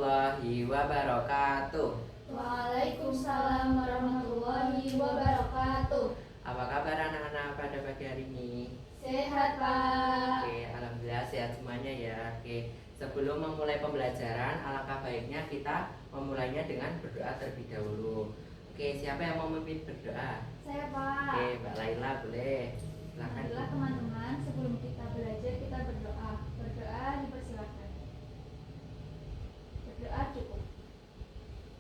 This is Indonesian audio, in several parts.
warahmatullahi wabarakatuh. Waalaikumsalam warahmatullahi wabarakatuh. Apa kabar anak-anak pada pagi hari ini? Sehat, Pak. Oke, alhamdulillah sehat semuanya ya. Oke, sebelum memulai pembelajaran, alangkah baiknya kita memulainya dengan berdoa terlebih dahulu. Oke, siapa yang mau memimpin berdoa? Saya, Pak. Oke, Mbak Laila boleh. Silakan. Marilah teman-teman, sebelum kita belajar kita berdoa. Berdoa dipersilakan. Berdoa cukup.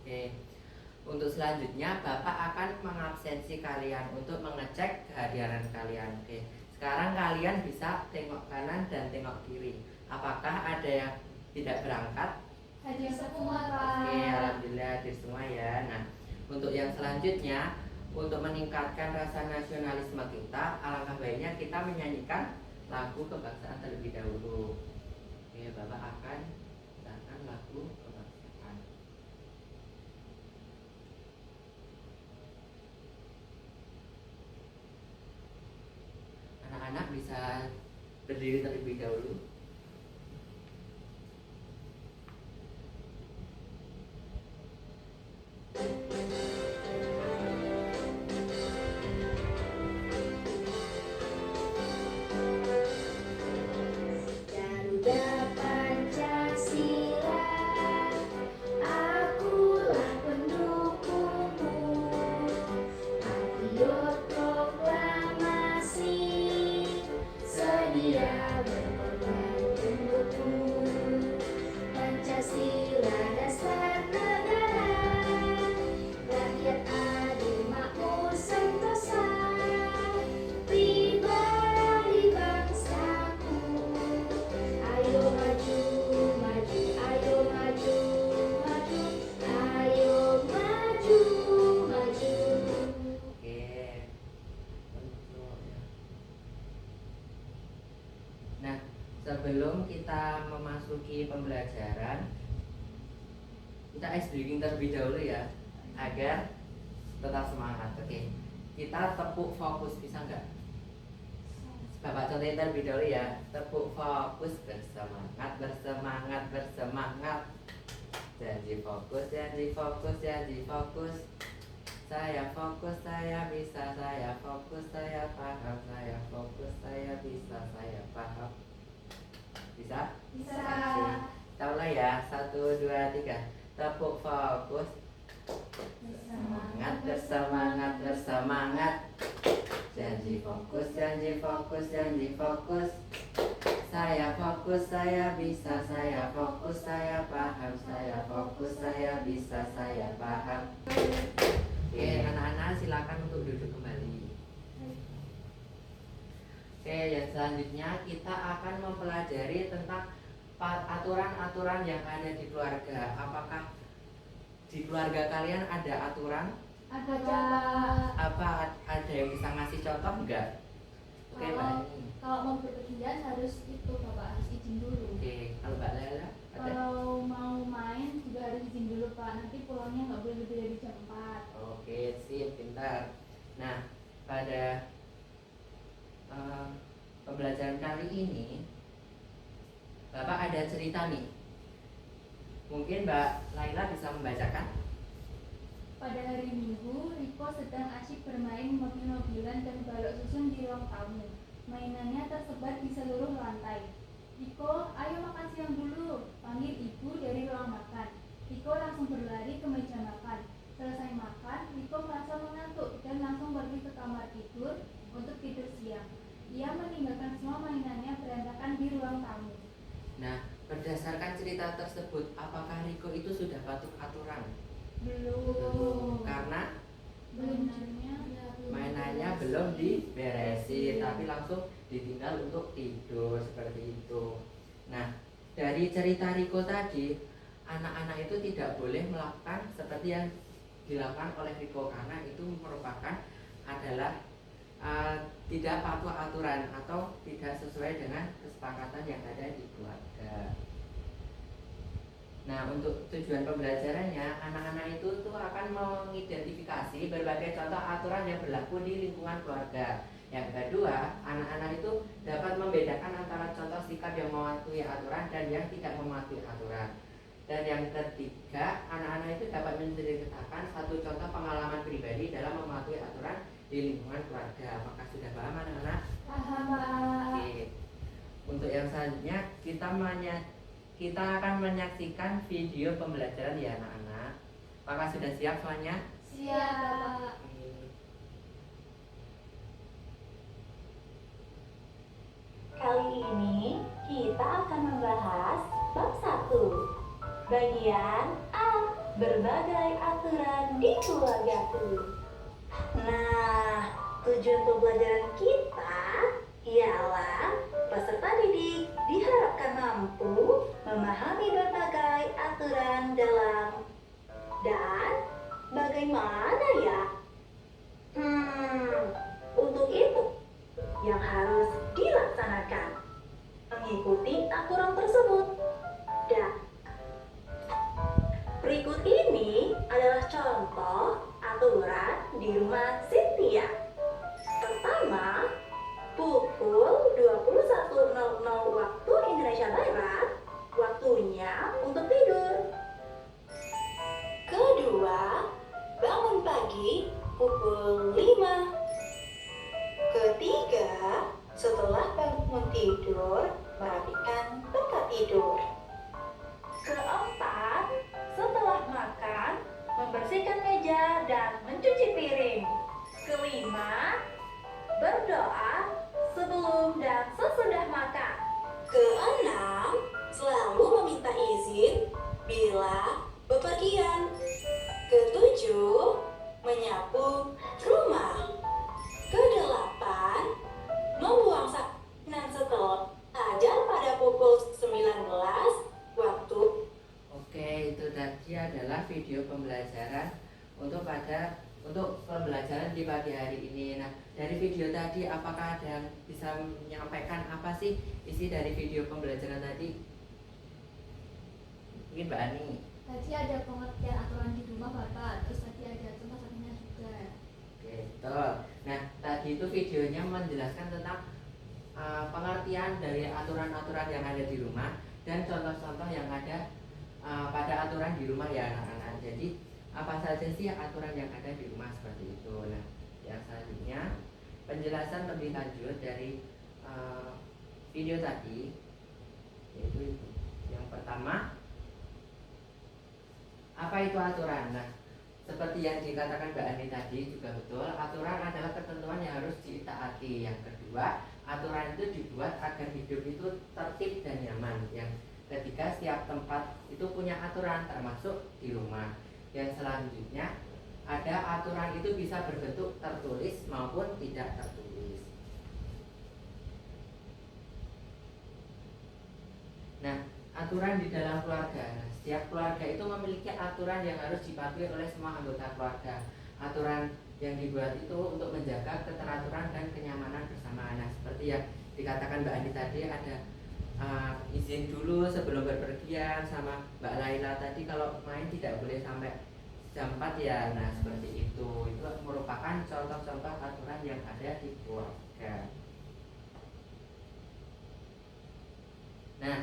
Oke, untuk selanjutnya Bapak akan mengabsensi kalian untuk mengecek kehadiran kalian. Oke, sekarang kalian bisa tengok kanan dan tengok kiri. Apakah ada yang tidak berangkat? Hadir semua, Pak. Oke, alhamdulillah hadir semua ya. Nah, untuk yang selanjutnya, untuk meningkatkan rasa nasionalisme kita, alangkah baiknya kita menyanyikan lagu kebangsaan terlebih dahulu. Oke, Bapak akan menyanyikan lagu kebangsaan. Anak-anak bisa berdiri terlebih dahulu. Garuda Pancasila, akulah pendukungmu. Patriot proklamasi, sedia berkorban untukmu. Pancasila dasar negara, rakyat adil makmur sentosa, pribadi bangsaku. Ayo maju, maju, ayo maju, maju, ayo maju, maju. Oke. Nah, sebelum kita memasuki pembelajaran, kita ice breaking terlebih dahulu ya, agar tetap semangat. Oke, kita tepuk fokus, bisa nggak? Bapak contohin terlebih dahulu ya. Tepuk fokus, bersemangat, bersemangat, bersemangat. Janji fokus, janji fokus, janji fokus. Saya fokus, saya bisa, saya fokus, saya paham, saya fokus, saya bisa, saya paham. Bisa? Bisa. Oke. Kita mulai ya. 1, 2, 3. Tepuk fokus. Semangat, bersemangat, bersemangat. Janji fokus, janji fokus, janji fokus. Saya fokus, saya bisa, saya fokus, saya paham, saya fokus, saya bisa, saya paham. Oke, anak-anak silakan untuk duduk kembali. Oke, yang selanjutnya kita akan mempelajari tentang aturan-aturan yang ada di keluarga. Apakah di keluarga kalian ada aturan? Ada, Pak. Apa ada yang bisa ngasih contoh enggak? Oke, Mbak Ani. Kalau mau berpergian harus itu, Bapak harus izin dulu. Oke, kalau Mbak Lela ada? Kalau mau main juga harus izin dulu, Pak. Nanti pulangnya nggak boleh lebih dari jam 4. Oke, sip, pintar. Nah, pada pembelajaran kali ini Bapak ada cerita nih. Mungkin Mbak Laila bisa membacakan. Pada hari Minggu, Riko sedang asyik bermain mobil-mobilan dan balok susun di ruang tamu. Mainannya tersebar di seluruh lantai. Riko, ayo makan siang dulu, panggil ibu dari ruang makan. Riko langsung berlari ke meja makan. Selesai makan, Riko merasa mengantuk dan langsung pergi ke kamar tidur untuk tidur siang. Ia meninggalkan semua mainannya berantakan di ruang tamu. Nah, berdasarkan cerita tersebut, apakah Riko itu sudah patuh aturan? Belum. Karena mainannya beres. belum diberesin, tapi langsung ditinggal untuk tidur seperti itu. Nah, dari cerita Riko tadi, anak-anak itu tidak boleh melakukan seperti yang dilakukan oleh Riko, karena itu merupakan adalah tidak patuh aturan atau tidak sesuai dengan kesepakatan yang ada di keluarga. Nah, untuk tujuan pembelajarannya, anak-anak itu tuh akan mengidentifikasi berbagai contoh aturan yang berlaku di lingkungan keluarga. Yang kedua, anak-anak itu dapat membedakan antara contoh sikap yang mematuhi aturan dan yang tidak mematuhi aturan. Dan yang ketiga, anak-anak itu dapat menceritakan satu contoh pengalaman pribadi dalam mematuhi aturan di lingkungan keluarga. Apakah sudah paham anak-anak? Paham, Pak. Oke. Untuk yang selanjutnya kita akan menyaksikan video pembelajaran ya anak-anak. Apakah sudah siap semuanya? Siap, Pak. Oke. Kali ini kita akan membahas bab 1, bagian A, berbagai aturan di keluargaku. Nah, tujuan pembelajaran kita ialah peserta didik diharapkan mampu memahami berbagai aturan dalam dan bagaimana ya? Untuk itu yang harus dilaksanakan mengikuti aturan tersebut. Dan berikut ini adalah contoh aturan di rumah Cynthia. Pertama, pukul 21.00 waktu Indonesia Barat, waktunya untuk tidur. Kedua, bangun pagi pukul 5. Ketiga, setelah bangun tidur, merapikan tempat tidur. Keempat, setelah makan, membersihkan meja dan mencuci piring. Kelima, berdoa sebelum dan sesudah makan. Keenam, selalu meminta izin bila bepergian. Ketujuh, menyapu rumah. Kedelapan, membuang sakinan setelah ajar pada pukul 19 waktu. Oke, itu tadi adalah video pembelajaran untuk pembelajaran di pagi hari ini. Nah, dari video tadi apakah ada yang bisa menyampaikan apa sih isi dari video pembelajaran tadi? Mungkin Mbak Ani. Tadi ada pengertian aturan di rumah, Bapak. Terus tadi ada contoh satunya juga. Oke, betul. Nah, tadi itu videonya menjelaskan tentang pengertian dari aturan-aturan yang ada di rumah dan contoh-contoh yang ada pada aturan di rumah ya anak-anak. Jadi apa saja sih aturan yang ada di rumah seperti itu. Nah, yang selanjutnya penjelasan lebih lanjut dari video tadi, yaitu itu. Yang pertama, apa itu aturan? Nah, seperti yang dikatakan Mbak Ani tadi juga betul, aturan adalah ketentuan yang harus ditaati. Yang kedua, aturan itu dibuat agar hidup itu tertib dan nyaman. Yang ketiga, setiap tempat itu punya aturan, termasuk di rumah. Yang selanjutnya, ada aturan itu bisa berbentuk tertulis maupun tidak tertulis. Nah, aturan di dalam keluarga. Nah, setiap keluarga itu memiliki aturan yang harus dipatuhi oleh semua anggota keluarga. Aturan yang dibuat itu untuk menjaga keteraturan dan kenyamanan bersama. Nah, seperti yang dikatakan Mbak Andi tadi, ada izin dulu sebelum berpergian, sama Mbak Laila tadi kalau main tidak boleh sampai jam 4 ya. Nah, seperti itu merupakan contoh-contoh aturan yang ada di keluarga. Nah,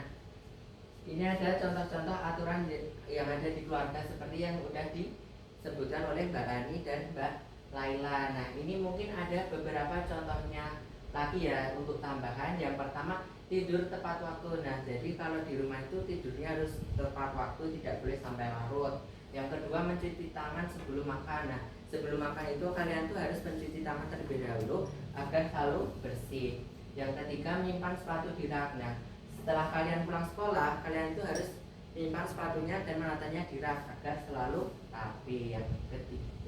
ini ada contoh-contoh aturan yang ada di keluarga seperti yang sudah disebutkan oleh Mbak Ani dan Mbak Laila. Nah, ini mungkin ada beberapa contohnya lagi ya untuk tambahan. Yang pertama, tidur tepat waktu. Nah, jadi kalau di rumah itu tidurnya harus tepat waktu, tidak boleh sampai larut. Yang kedua, mencuci tangan sebelum makan. Nah, sebelum makan itu kalian tuh harus mencuci tangan terlebih dahulu agar selalu bersih. Yang ketiga, menyimpan sepatu di rak. Nah, setelah kalian pulang sekolah, kalian itu harus menyimpan sepatunya dan menatanya di rak agar selalu rapi.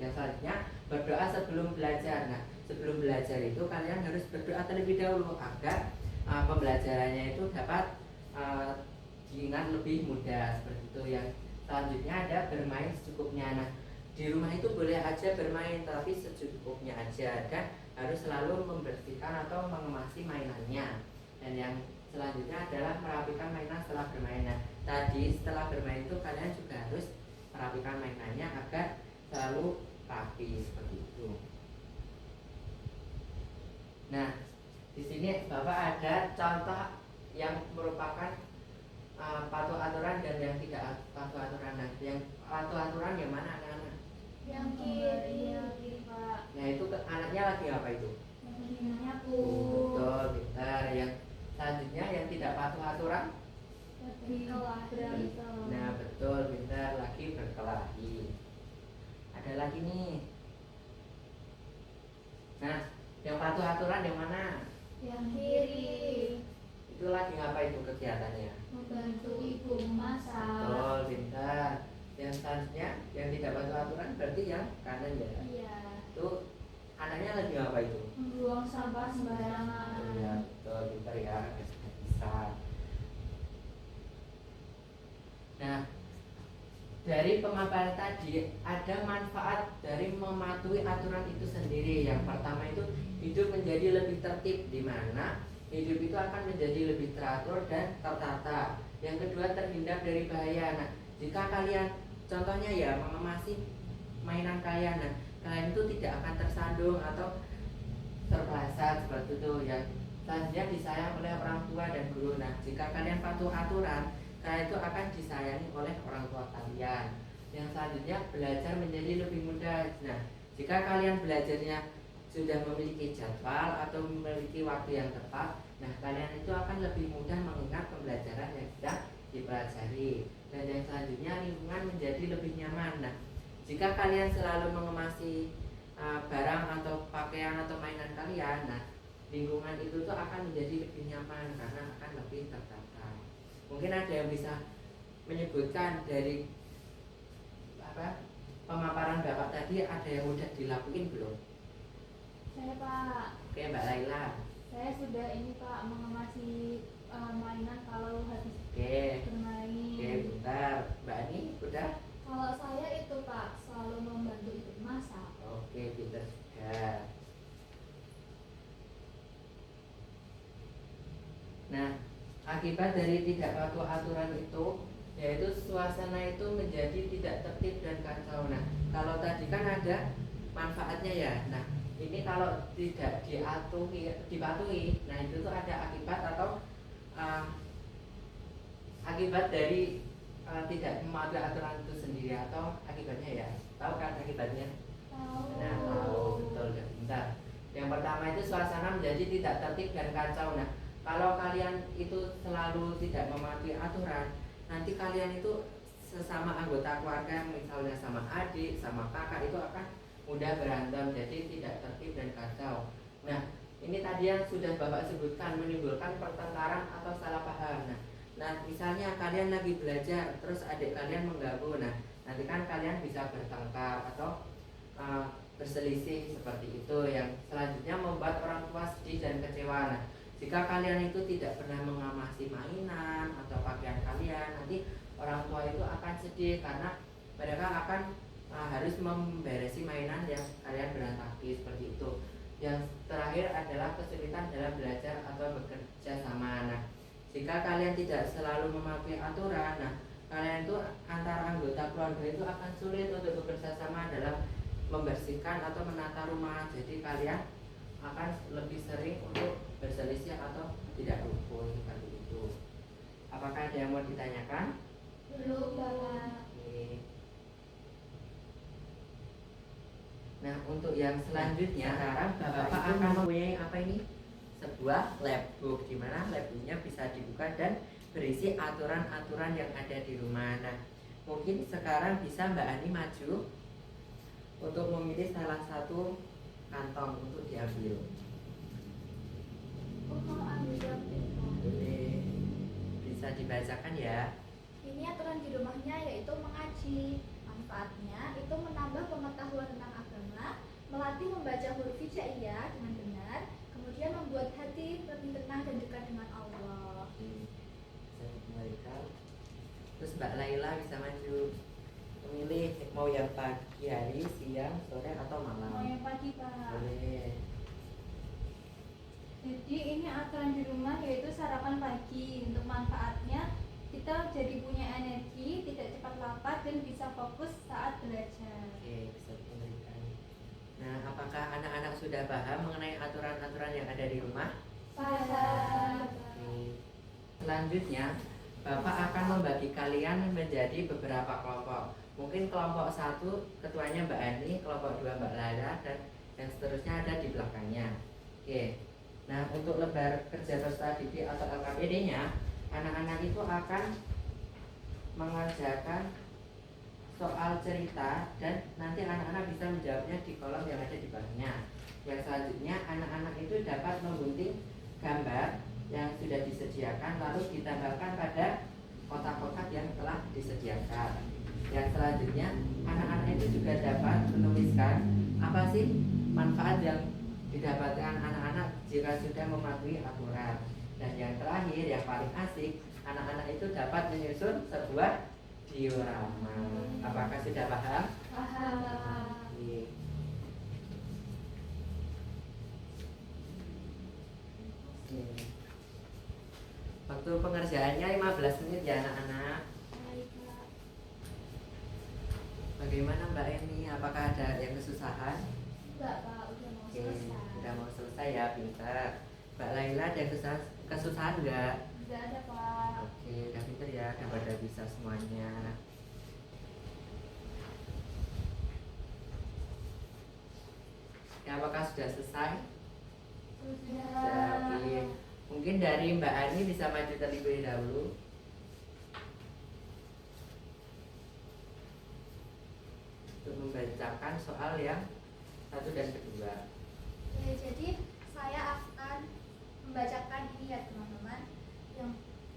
Yang selanjutnya, berdoa sebelum belajar. Nah, sebelum belajar itu kalian harus berdoa terlebih dahulu agar pembelajarannya itu dapat diingat lebih mudah seperti itu. Yang selanjutnya ada bermain secukupnya. Nah, di rumah itu boleh aja bermain tapi secukupnya aja, dan harus selalu membersihkan atau mengemasi mainannya. Dan yang selanjutnya adalah merapikan mainan setelah bermain. Nah, tadi setelah bermain itu kalian juga harus merapikan mainannya agar selalu rapi seperti itu. Nah, di sini Bapak ada contoh yang merupakan patuh aturan dan yang tidak patuh aturan. Nah, yang patuh aturan yang mana anak-anak? Yang kiri, Pak. Nah, itu anaknya lagi apa itu? Yang nyapu. Betul, pintar. Yang selanjutnya yang tidak patuh aturan? Berkelahi. Nah, betul, pintar, lagi berkelahi. Ada lagi nih. Nah, yang patuh aturan yang mana? Yang kiri. Itu lagi ngapa itu kegiatannya? Membantu ibu memasak. Betul, pintar. Yang selanjutnya yang tidak patuh aturan berarti yang kanan ya? Iya. Itu anaknya lagi ngapa itu? Membuang sampah sembarangan. Iya, betul, pintar ya, bisa. Nah, dari pemaparan tadi ada manfaat dari mematuhi aturan itu sendiri. Yang pertama itu hidup menjadi lebih tertib, di mana hidup itu akan menjadi lebih teratur dan tertata. Yang kedua, terhindar dari bahaya. Nah, jika kalian contohnya ya mengemasi mainan kalian, nah kalian itu tidak akan tersandung atau terpleset seperti itu ya. Selanjutnya disayang oleh orang tua dan guru. Nah, jika kalian patuh aturan, kalian itu akan disayangi oleh orang tua kalian. Yang selanjutnya, belajar menjadi lebih mudah. Nah, jika kalian belajarnya sudah memiliki jadwal atau memiliki waktu yang tepat, nah kalian itu akan lebih mudah mengingat pembelajaran yang sudah dipelajari. Dan yang selanjutnya, lingkungan menjadi lebih nyaman. Nah, jika kalian selalu mengemasi barang atau pakaian atau mainan kalian, nah lingkungan itu tuh akan menjadi lebih nyaman karena akan lebih tertata. Mungkin ada yang bisa menyebutkan dari pemaparan Bapak tadi, ada yang udah dilakuin belum? Saya, Pak. Oke, Mbak Laila. Saya sudah ini, Pak, mengemasi mainan kalau habis Oke, bermain. bentar. Mbak Ani udah? Kalau saya itu, Pak, selalu membantu ibu masak. Oke, pintar juga. Nah, akibat dari tidak patuh aturan itu, yaitu suasana itu menjadi tidak tertib dan kacau. Nah, kalau tadi kan ada manfaatnya ya. Nah, ini kalau tidak dipatuhi, nah itu tuh ada akibat atau akibat dari tidak mematuhi aturan itu sendiri, atau akibatnya ya. Tahu kan akibatnya? Tahu. Nah, tahu, betul, udah pintar. Yang pertama itu suasana menjadi tidak tertib dan kacau. Nah, kalau kalian itu selalu tidak mematuhi aturan, nanti kalian itu sesama anggota keluarga, misalnya sama adik, sama kakak, itu akan mudah berantem, jadi tidak tertib dan kacau. Nah, ini tadi yang sudah Bapak sebutkan, menimbulkan pertengkaran atau salah paham. Nah, misalnya kalian lagi belajar, terus adik kalian mengganggu, nah nanti kan kalian bisa bertengkar atau berselisih seperti itu. Yang selanjutnya membuat orang tua sedih dan kecewa. Nah, jika kalian itu tidak pernah mengamasi mainan atau pakaian kalian, nanti orang tua itu akan sedih karena mereka akan harus memberesi mainan yang kalian berantakan seperti itu. Yang terakhir adalah kesulitan dalam belajar atau bekerja sama. Nah, jika kalian tidak selalu mematuhi aturan, nah kalian itu antara anggota keluarga itu akan sulit untuk bekerja sama dalam membersihkan atau menata rumah. Jadi kalian akan lebih sering untuk berselisih atau tidak rukun seperti itu. Apakah ada yang mau ditanyakan? Belum, Bapak. Oke. Nah, untuk yang selanjutnya, sekarang Bapak akan mempunyai apa ini? Sebuah labbook, di mana labbooknya bisa dibuka dan berisi aturan-aturan yang ada di rumah. Nah, mungkin sekarang bisa Mbak Ani maju untuk memilih salah satu kantong untuk diambil. Kok mau ambil dapur? Boleh, bisa dibacakan ya. Ini aturan di rumahnya yaitu mengaji. Manfaatnya itu menambah pengetahuan tentang agama, melatih membaca huruf hijaiyah dengan benar, kemudian membuat hati lebih tenang dan dekat dengan Allah. Bisa dikembalikan. Terus Mbak Laila bisa maju memilih mau yang pagi hari, siang, sore atau malam. Mau yang pagi, Pak. Boleh. Jadi ini aturan di rumah yaitu sarapan pagi. Untuk manfaatnya kita jadi punya energi, tidak cepat lapar dan bisa fokus saat belajar. Oke, bisa dikembalikan. Nah, apakah anak-anak sudah paham mengenai aturan-aturan yang ada di rumah? Paham. Oke. Selanjutnya, Bapak akan membagi kalian menjadi beberapa kelompok. Mungkin kelompok 1 ketuanya Mbak Ani, kelompok 2 Mbak Lara, dan yang seterusnya ada di belakangnya. Oke. Nah, untuk lembar kerja peserta didik atau LKPD-nya, anak-anak itu akan mengerjakan soal cerita dan nanti anak-anak bisa menjawabnya di kolom yang ada di bawahnya. Yang selanjutnya, anak-anak itu dapat menggunting gambar yang sudah disediakan lalu ditambahkan pada kotak-kotak yang telah disediakan. Yang selanjutnya, anak-anak itu juga dapat menuliskan apa sih manfaat yang didapatkan anak-anak jika sudah mematuhi aturan. Dan yang terakhir, yang paling asik, anak-anak itu dapat menyusun sebuah diorama. Apakah sudah paham? Paham. Oke. Waktu pengerjaannya 15 menit ya anak-anak. Baik, Kak. Bagaimana Mbak Eni? Apakah ada yang kesusahan? Enggak, Pak, udah mau Oke, selesai. udah mau selesai ya, pintar. Mbak Laila ada kesusahan nggak? Enggak ada, Pak. Oke, udah pintar ya, udah bisa semuanya. Ya, apakah sudah selesai? Sudah. Oke. Mungkin dari Mbak Ani bisa maju terlebih dahulu. Untuk membacakan soal yang 1 dan 2. Oke, jadi saya akan membacakan ini ya teman-teman. Yang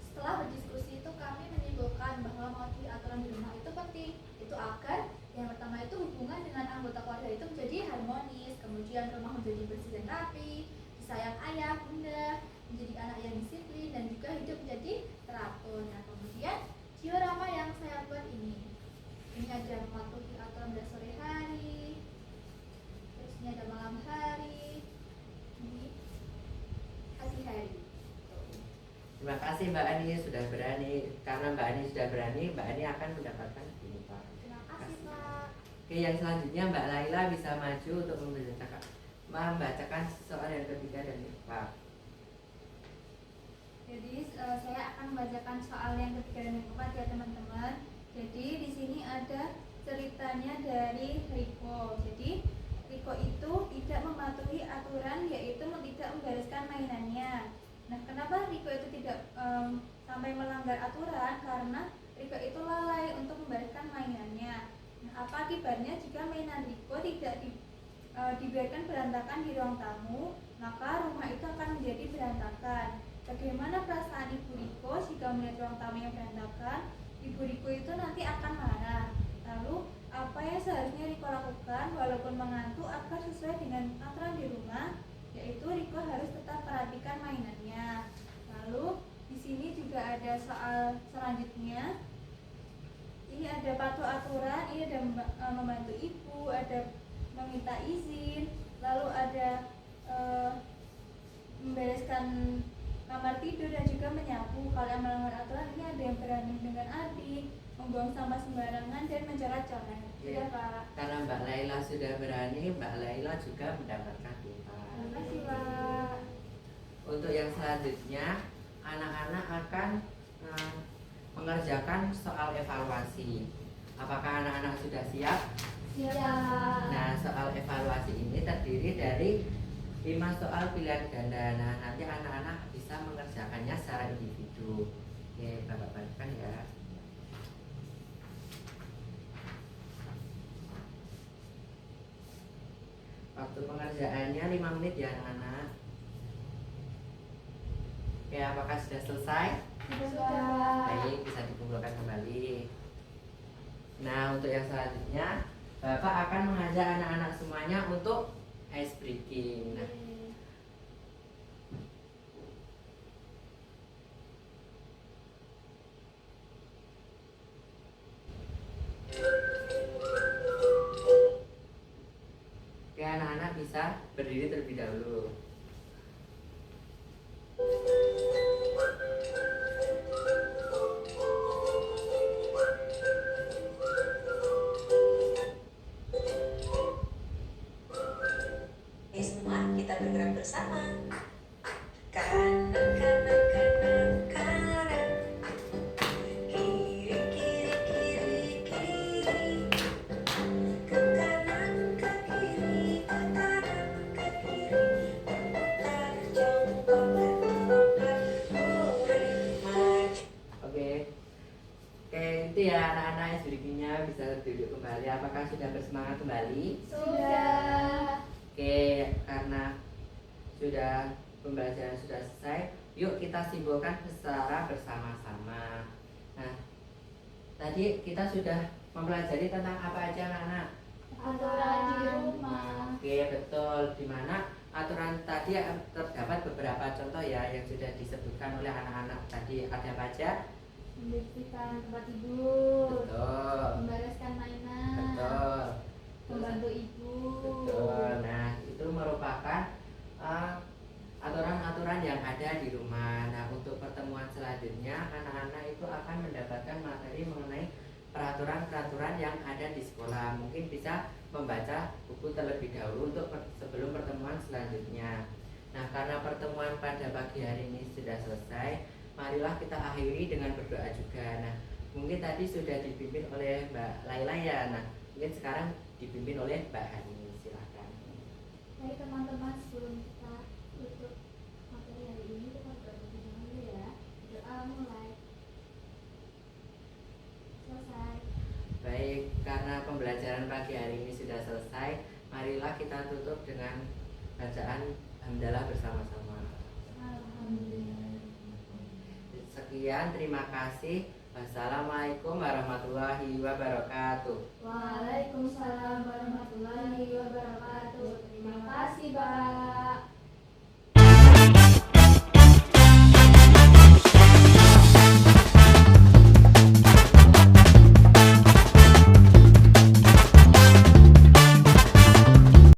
setelah berdiskusi itu kami menyimpulkan bahwa mematuhi aturan di rumah itu penting. Itu agar yang pertama itu hubungan dengan anggota keluarga itu menjadi harmonis, kemudian rumah menjadi bersih dan rapi, disayang ayah, bunda, menjadi anak yang disiplin dan juga hidup menjadi teratur. Nah, kemudian diorama yang saya buat ini ada mematuhi aturan pada sore hari, terus ini ada malam hari, ini pagi hari. Terima kasih Mbak Ani sudah berani. Karena Mbak Ani sudah berani, Mbak Ani akan mendapatkan bintang. Terima kasih Pak. Oke, yang selanjutnya Mbak Laila bisa maju untuk membacakan soal yang ketiga dan keempat. Jadi saya akan membacakan soal yang ketiga dan yang keempat ya teman-teman. Jadi di sini ada ceritanya dari Riko. Jadi Riko itu tidak mematuhi aturan, yaitu tidak membereskan mainannya. Nah, kenapa Riko itu tidak sampai melanggar aturan? Karena Riko itu lalai untuk membereskan mainannya. Nah, apa akibatnya jika mainan Riko tidak dibiarkan berantakan di ruang tamu, maka rumah itu akan menjadi berantakan. Bagaimana perasaan Ibu Riko jika melihat ruang tamu yang berantakan? Ibu Riko itu nanti akan marah. Lalu, apa yang seharusnya Riko lakukan walaupun mengantuk agar sesuai dengan aturan di rumah? Yaitu Riko harus tetap perhatikan mainannya. Lalu, di sini juga ada soal selanjutnya. Ini ada patuh aturan, ini ada membantu ibu, ada meminta izin, lalu ada membereskan kamar tidur dan juga menyapu. Kalau yang melanggar aturan ini ada yang berantem dengan adik, membuang sampah sembarangan dan mencoret-coret. Iya. Sudah Pak. Karena Mbak Laila sudah berani, Mbak Laila juga mendapatkan bintang. Terima kasih Pak. Untuk yang selanjutnya, anak-anak akan mengerjakan soal evaluasi. Apakah anak-anak sudah siap? Siap. Nah, soal evaluasi ini terdiri dari 5 soal pilihan ganda. Nah, nanti anak-anak bisa mengerjakannya secara individu. Oke, Bapak bacakan ya. Waktu pengerjaannya 5 menit ya anak-anak. Oke, apakah sudah selesai? Sudah. Baik, bisa dikumpulkan kembali. Nah, untuk yang selanjutnya, Bapak akan mengajak anak-anak semuanya untuk ice breaking. Nah, oke, anak-anak bisa berdiri terlebih dahulu. Ini semua kita bergerak bersama. Kanan, kanan, kanan, kanan. bisa duduk kembali. Apakah sudah bersemangat kembali? Sudah. Oke, karena sudah pembelajaran sudah selesai, yuk kita simpulkan secara bersama-sama. Nah, tadi kita sudah mempelajari tentang apa aja anak-anak? Aturan di rumah. Oke, betul. Di mana aturan tadi terdapat beberapa contoh ya yang sudah disebutkan oleh anak-anak tadi. Ada apa aja? Membersihkan tempat tidur, Betul. membereskan mainan, Betul. membantu ibu. Betul. Nah, itu merupakan aturan-aturan yang ada di rumah. Nah, untuk pertemuan selanjutnya anak-anak itu akan mendapatkan materi mengenai peraturan-peraturan yang ada di sekolah. Mungkin bisa membaca buku terlebih dahulu untuk sebelum pertemuan selanjutnya. Nah, karena pertemuan pada pagi hari ini sudah selesai, marilah kita akhiri dengan berdoa juga. Nah, mungkin tadi sudah dipimpin oleh Mbak Laila ya. Nah, mungkin sekarang dipimpin oleh Mbak Hani. Silakan. Baik teman-teman, sebelum kita tutup materi hari ini, kita berdoa terlebih dahulu ya. Doa mulai. Selesai. Baik, karena pembelajaran pagi hari ini sudah selesai, marilah kita tutup dengan bacaan hamdalah bersama-sama. Alhamdulillah. Sekian, terima kasih. Wassalamualaikum warahmatullahi wabarakatuh. Waalaikumsalam warahmatullahi wabarakatuh. Terima kasih, Pak.